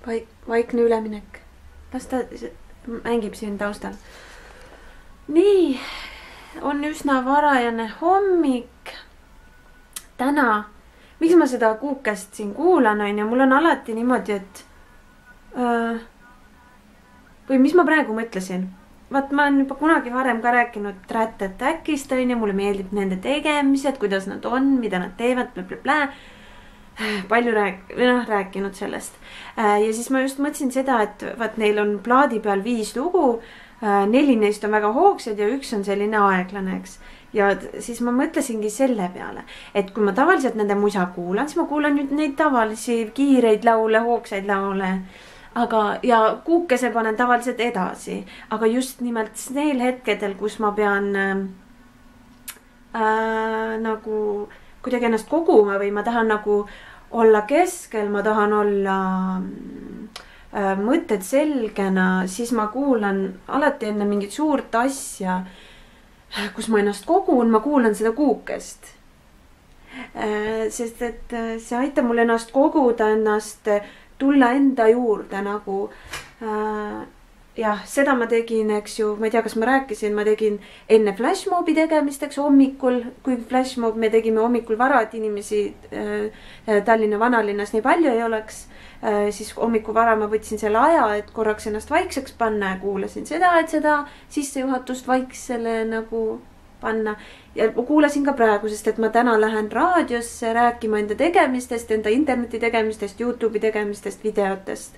vaikne üleminek. Las ta mängib siin taustal. Nii, on üsna varajane hommik. Täna, miks ma seda kuukest siin kuulan, on ja mul on alati niimoodi, et või mis ma praegu mõtlesin? Vaat ma olen juba kunagi varem ka rääkinud Rat-Attackist, on ja mulle meeldib nende tegemised, kuidas nad on, mida nad teevad, palju rääkinud sellest. Ja siis ma just mõtlesin seda, et vaat neil on plaadi peal 5 lugu, 4 neist on väga hoogsed ja 1 on selline aeglane, eks. Ja siis ma mõtlesingi selle peale, et kui ma tavaliselt nende musa kuulan, siis ma kuulan nüüd neid tavalisi kiireid laule, hoogsaid laule. Aga, ja kuukese panen tavaliselt edasi, aga just nimelt neil hetkedel, kus ma pean nagu kuidagi ennast koguma või ma tahan nagu olla keskel, ma tahan olla mõtted selgena, siis ma kuulan alati enne mingit suurt asja, kus ma ennast kogun, ma kuulan seda kuukest. Sest et see aitab mul ennast koguda, ennast tulla enda juurde nagu, jah, seda ma tegin, eks ju, ma ei tea, kas ma rääkisin, ma tegin enne flashmobi tegemisteks hommikul, kui flashmob me tegime hommikul vara, et inimesi Tallinna vanalinnas nii palju ei oleks, siis hommikul vara ma võtsin selle aja, et korraks ennast vaikseks panna ja kuulasin seda, et seda sissejuhatust vaiksele nagu panna. Ja kuulasin ka praegu, sest et ma täna lähen raadiosse rääkima enda tegemistest, enda interneti tegemistest, YouTube'i tegemistest, videotest.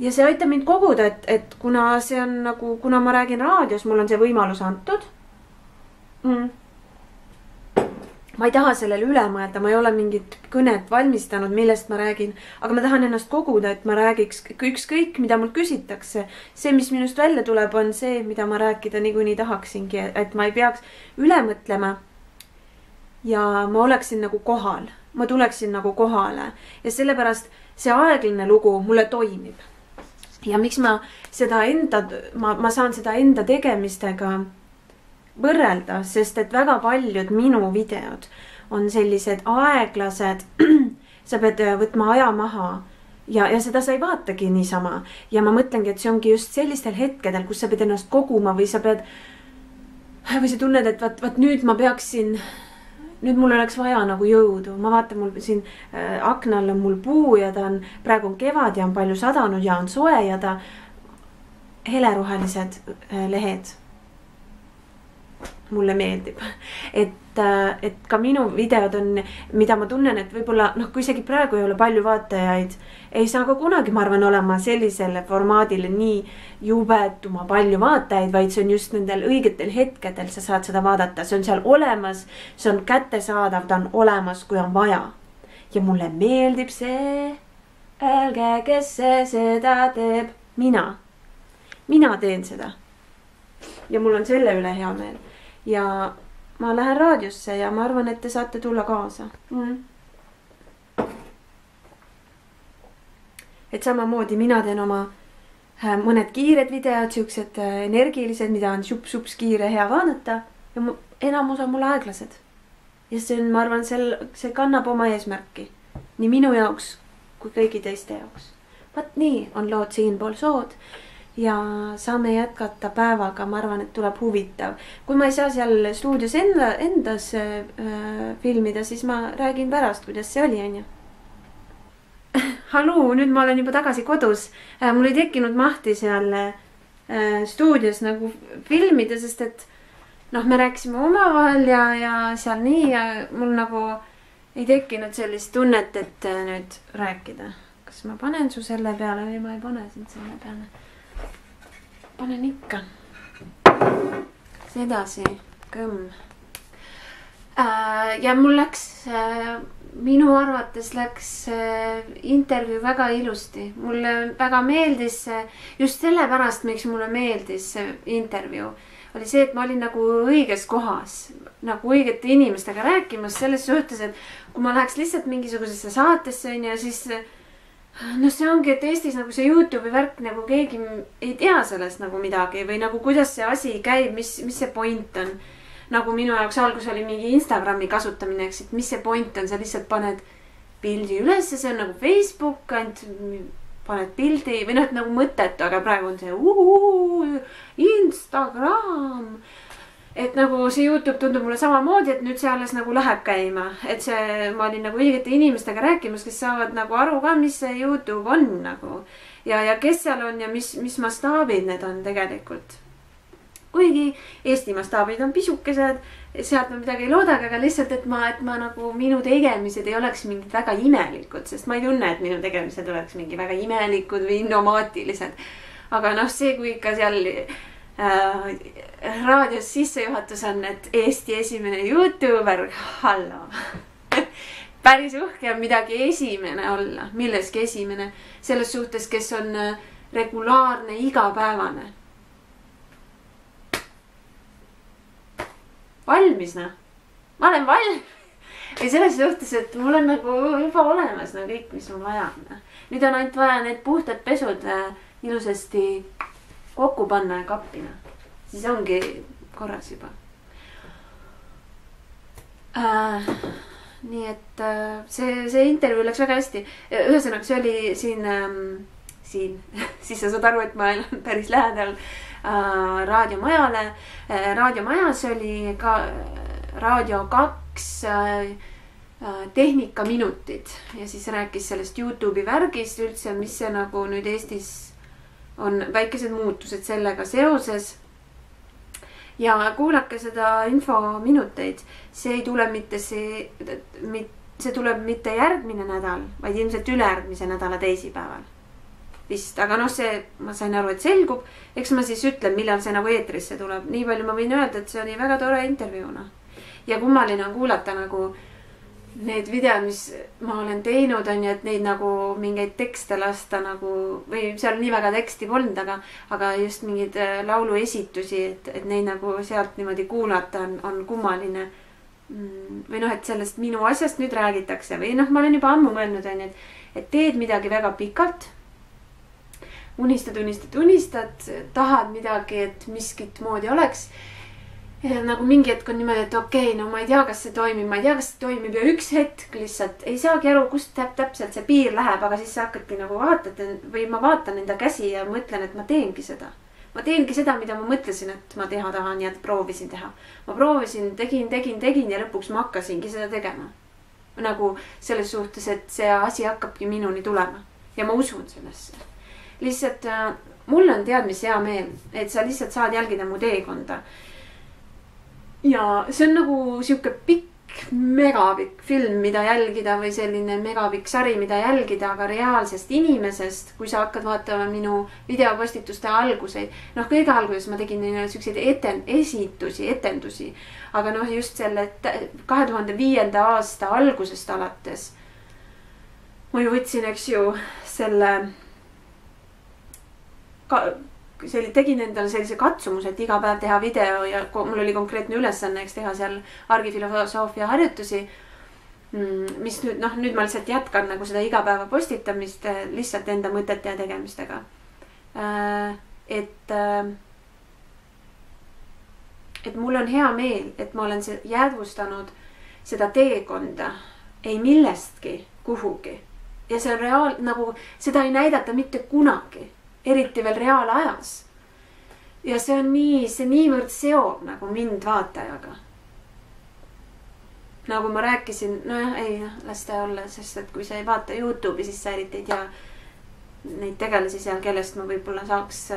Ja see aitab mind koguda, et kuna see on nagu, kuna ma räägin raadios, mul on see võimalus antud. Ma ei taha sellele üle mõelda, ma ei ole mingit kõnet valmistanud, millest ma räägin, aga ma tahan ennast koguda, et ma räägiks ükskõik, mida mul küsitakse. See, mis minust välja tuleb, on see, mida ma rääkida niikuinii tahaksingi, et ma ei peaks üle mõtlema ja ma oleksin nagu kohal. Ma tuleksin nagu kohale ja sellepärast see aeglane lugu mulle toimib. Ja miks ma seda ma saan seda enda tegemistega võrrelda, sest et väga paljud minu videod on sellised aeglased, sa pead võtma aja maha ja seda sa ei vaatagi niisama. Ja ma mõtlengi, et see ongi just sellistel hetkedel, kus sa pead ennast koguma või sa tunned, et vaat nüüd ma peaksin, nüüd mul oleks vaja nagu jõudu. Ma vaatan, mul siin aknal on mul puu ja ta on, praegu on kevad ja on palju sadanud ja on soe ja ta helerohelised lehed. Mulle meeldib, et ka minu videod on, mida ma tunnen, et võib-olla, kui isegi praegu ei ole palju vaatajaid, ei saa ka kunagi, ma arvan, olema sellisele formaadile nii jubetuma palju vaatajaid, vaid see on just nendel õigetel hetkedel, sa saad seda vaadata, see on seal olemas, see on kättesaadav, ta on olemas, kui on vaja. Ja mulle meeldib see, älge, kes seda teeb, mina teen seda. Ja mul on selle üle hea meel. Ja ma lähen raadiosse ja ma arvan, et te saate tulla kaasa. Et samamoodi mina teen oma mõned kiired videod, siuksed energilised, mida on sups kiire hea vaadata ja enamus on mul aeglased. Ja see on, ma arvan, see kannab oma eesmärki. Nii minu jaoks kui kõigi teiste jaoks. Vaat nii on lood siinpool sood. Ja saame jätkata päevaga, ma arvan, et tuleb huvitav. Kui ma ei saa seal stuudios endas filmida, siis ma räägin pärast, kuidas see oli, on ju. Haluu, nüüd ma olen juba tagasi kodus. Mul ei tekkinud mahti seal stuudios nagu filmida, sest et me rääkisime omavahel ja seal nii ja mul nagu ei tekkinud sellist tunnet, et nüüd rääkida. Kas ma panen su selle peale või ma ei pane sind selle peale? Panen ikka. Sedasi, kõmm. Ja mul läks, minu arvates läks intervjuu väga ilusti. Mulle väga meeldis see, just sellepärast, miks mulle meeldis see intervjuu, oli see, et ma olin nagu õiges kohas, nagu õigete inimestega rääkimas selles suhtes, et kui ma läheks lihtsalt mingisugusesse saatesse ja siis see ongi, et Eestis nagu see YouTube'i värk nagu keegi ei tea sellest nagu midagi või nagu kuidas see asi käib, mis see point on. Nagu minu jaoks algus oli mingi Instagrami kasutamine, eks, et mis see point on, sa lihtsalt paned pildi üles ja see on nagu Facebook, paned pildi või noh, et nagu mõttetu, aga praegu on see Instagram. Et nagu see YouTube tundub mulle samamoodi, et nüüd see alles nagu läheb käima. Et see, ma olin nagu õigete inimestega rääkimas, kes saavad nagu aru ka, mis see YouTube on nagu. Ja kes seal on ja mis mastaabid need on tegelikult. Kuigi Eesti mastaabid on pisukesed, sealt ma midagi ei loodagi, aga lihtsalt, et ma nagu minu tegemised ei oleks mingid väga imelikud, sest ma ei tunne, et minu tegemised oleks mingi väga imelikud või innovaatilised. Aga noh, see kui ikka seal raadios sissejuhatus on, et Eesti esimene YouTuber, hallo. Päris uhke on midagi esimene olla, milleski esimene. Selles suhtes, kes on regulaarne, igapäevane. Valmis, noh. Ma olen valmis. Või selles suhtes, et mul on nagu juba olemas no, kõik, mis mul vaja on. Nüüd on ainult vaja need puhtad pesud ilusasti kokku panna ja kappina. Siis ongi korras juba. Nii et see intervjuu läks väga hästi. Ühesõnaga, see oli siin. Siis sa saad aru, et ma olen päris lähedal raadiomajale. Raadiomajas oli ka Raadio 2 tehnikaminutid. Ja siis rääkis sellest YouTube'i värgist üldse, mis see nagu nüüd Eestis on väikesed muutused sellega seoses. Ja kuulake seda infominuteid. See ei tule mitte see tuleb mitte järgmine nädal, vaid ilmselt ülejärgmise nädala teisipäeval. Vist, aga noh, see, ma sain aru, et selgub. Eks ma siis ütlen, millal see nagu eetrisse tuleb. Nii palju ma võin öelda, et see oli väga tore intervjuuna. Ja kummaline on kuulata nagu need videod, mis ma olen teinud, on ju, et neid nagu mingeid tekste lasta nagu, või seal nii väga teksti polnud, aga just mingid laulu esitusi, et neid nagu sealt niimoodi kuulata on kummaline. Või noh, et sellest minu asjast nüüd räägitakse või noh, ma olen juba ammu mõelnud, on ju, et teed midagi väga pikalt. Unistad, tahad midagi, et miskit moodi oleks. Ja nagu mingi hetk on niimoodi, et okei, no ma ei tea, kas see toimib, ja üks hetk lihtsalt ei saagi aru, kust täpselt see piir läheb, aga siis sa hakkadki nagu vaatad või ma vaatan enda käsi ja mõtlen, et ma teengi seda. Ma teengi seda, mida ma mõtlesin, et ma teha tahan ja et proovisin teha. Ma proovisin, tegin ja lõpuks ma hakkasingi seda tegema. Nagu selles suhtes, et see asi hakkabki minuni tulema ja ma usun sellesse. Lihtsalt mul on teadmis hea meel, et sa lihtsalt saad jälgida mu teekonda. Ja see on nagu siuke pikk, megapikk film, mida jälgida või selline megapikk sari, mida jälgida, aga reaalsest inimesest, kui sa hakkad vaatama minu videopostituste alguseid. Noh, kõige alguses ma tegin selliseid etendusi, aga noh, just selle 2005. aasta algusest alates. Ma ju võtsin, eks ju, tegin endale sellise katsumuse, et iga päev teha video ja mul oli konkreetne ülesanne, eks teha seal argifilosoofia harjutusi, mis nüüd ma lihtsalt jätkan nagu seda igapäeva postitamist lihtsalt enda mõtete ja tegemistega. Et mul on hea meel, et ma olen jäädvustanud seda teekonda ei millestki kuhugi. Ja see on nagu seda ei näidata mitte kunagi. Eriti veel reaalajas. Ja see niivõrd seob nagu mind vaatajaga. Nagu ma rääkisin, las ta olla, sest et kui sa ei vaata YouTube'i, siis sa eriti ei tea neid tegelasi seal, kellest ma võib-olla saaks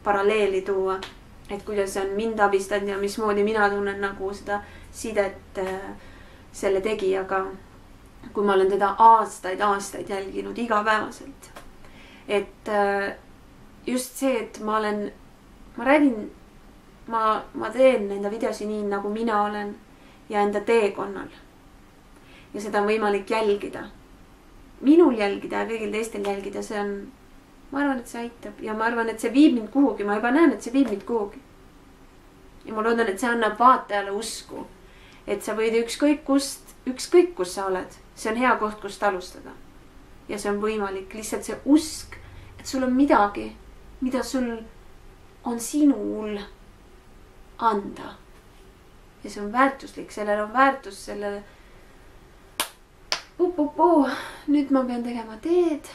paralleeli tuua. Et kuidas on mind abistanud ja mismoodi mina tunnen nagu seda sidet selle tegijaga, kui ma olen teda aastaid jälginud igapäevaselt. Et just see, et ma teen enda videosi nii, nagu mina olen ja enda teekonnal. Ja seda on võimalik jälgida. Minul jälgida ja kõigil teistel jälgida, see on, ma arvan, et see aitab. Ja ma arvan, et see viib mind kuhugi. Ma juba näen, et see viib mind kuhugi. Ja ma loodan, et see annab vaatajale usku. Et sa võid ükskõik kus sa oled. See on hea koht, kust alustada. Ja see on võimalik. Lihtsalt see usk, et sul on midagi, mida sul on sinul anda. Ja see on väärtuslik, sellel on väärtus, sellele Nüüd ma pean tegema teed.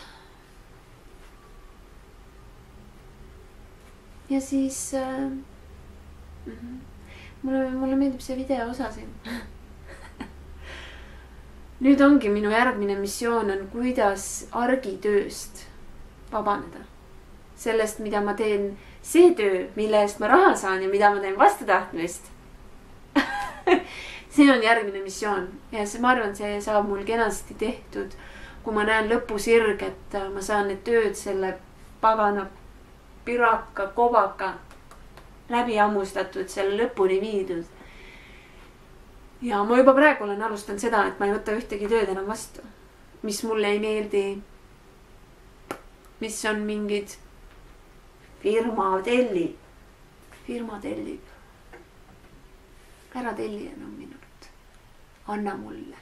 ja siis mulle meeldib see video osa siin. Nüüd ongi minu järgmine missioon on, kuidas argitööst vabaneda. Sellest, mida ma teen, see töö, mille eest ma raha saan ja mida ma teen vastutahtmist. See on järgmine missioon ja ma arvan, see saab mul kenasti tehtud, kui ma näen lõpusirg, et ma saan need tööd selle pagana piraka, kobaka läbi ammustatud, selle lõpuni viidud. Ja ma juba praegu olen alustanud seda, et ma ei võta ühtegi tööd enam vastu, mis mulle ei meeldi, mis on mingid firma tellib. Ära telli enam minult. Anna mulle.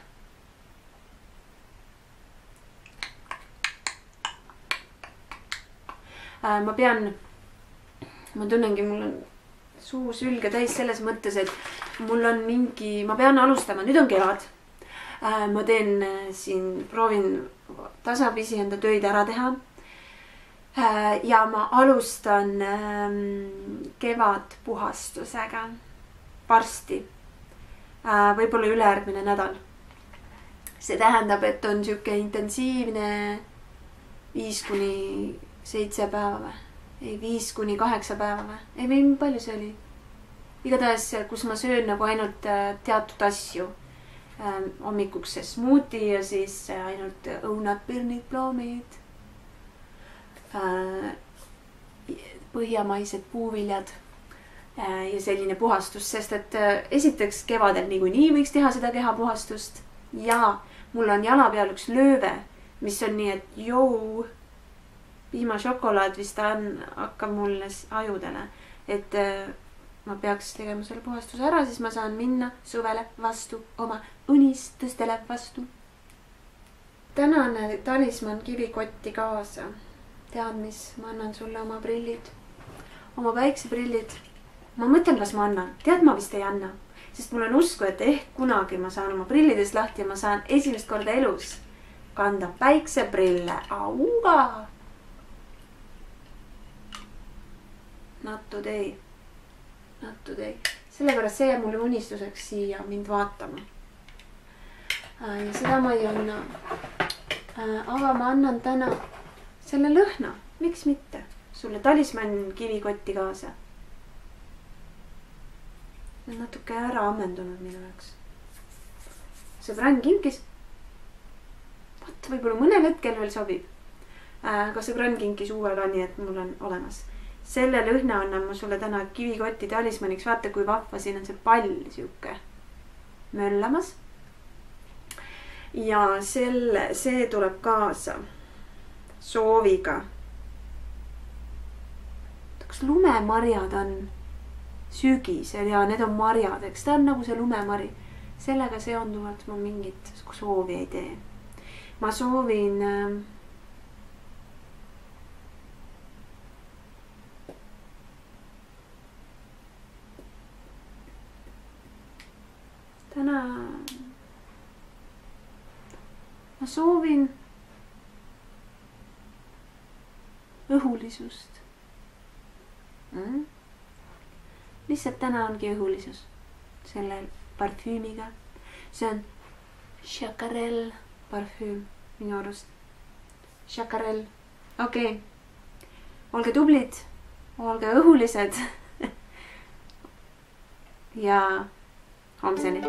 Ma tunnengi, mul on suu sülge täis selles mõttes, et mul on ma pean alustama, nüüd on kevad. Ma teen siin, proovin tasapisi enda töid ära teha. Ja ma alustan kevadpuhastusega varsti, võib-olla ülejärgmine nädal. See tähendab, et on siuke intensiivne 5-7 päeva või? Ei, 5-8 päeva või? Ei, või palju see oli? Igatahes, kus ma söön nagu ainult teatud asju. Hommikuks see smoothie ja siis ainult õunad, pirnid, ploomid. Põhjamaised puuviljad. Ja selline puhastus, sest et esiteks kevadel niikuinii võiks teha seda kehapuhastust ja mul on jala peal üks lööve, mis on nii, et piimašokolaad vist hakkab mulle ajudele, et ma peaks tegema selle puhastuse ära, siis ma saan minna suvele vastu, oma unistustele vastu. Tänane talisman kivikotti kaasa. Tead, mis? Ma annan sulle oma prillid, oma päikseprillid. Ma mõtlen, kas ma annan. Tead, ma vist ei anna. Sest mul on usku, et ehk kunagi ma saan oma prillidest lahti ja ma saan esimest korda elus kanda päikseprille. Auga! Not today. Sellepärast see jääb mulle unistuseks siia mind vaatama. Ja seda ma ei anna. Aga ma annan täna selle lõhna. Miks mitte? Sulle talisman kivikotti kaasa. Natuke ära ammendunud minu jaoks. Sõbrann kinkis. Võib-olla mõnel hetkel veel sobib. Aga sõbrann kinkis uue ka nii, et mul on olemas. Selle lõhna annan ma sulle täna kivikotti talismaniks. Vaata, kui vahva siin on see pall siuke möllamas. Ja see tuleb kaasa sooviga. Kas lumemarjad on sügisel ja need on marjad, eks ta on nagu see lumemari. Sellega seonduvalt ma mingit soovi ei tee. Ma soovin täna ma soovin õhulisust. Lihtsalt täna ongi õhulisus selle parfüümiga. See on Chacarel parfüüm minu arust. Chacarel. Okei. Olge tublid. Olge õhulised. Ja homseni.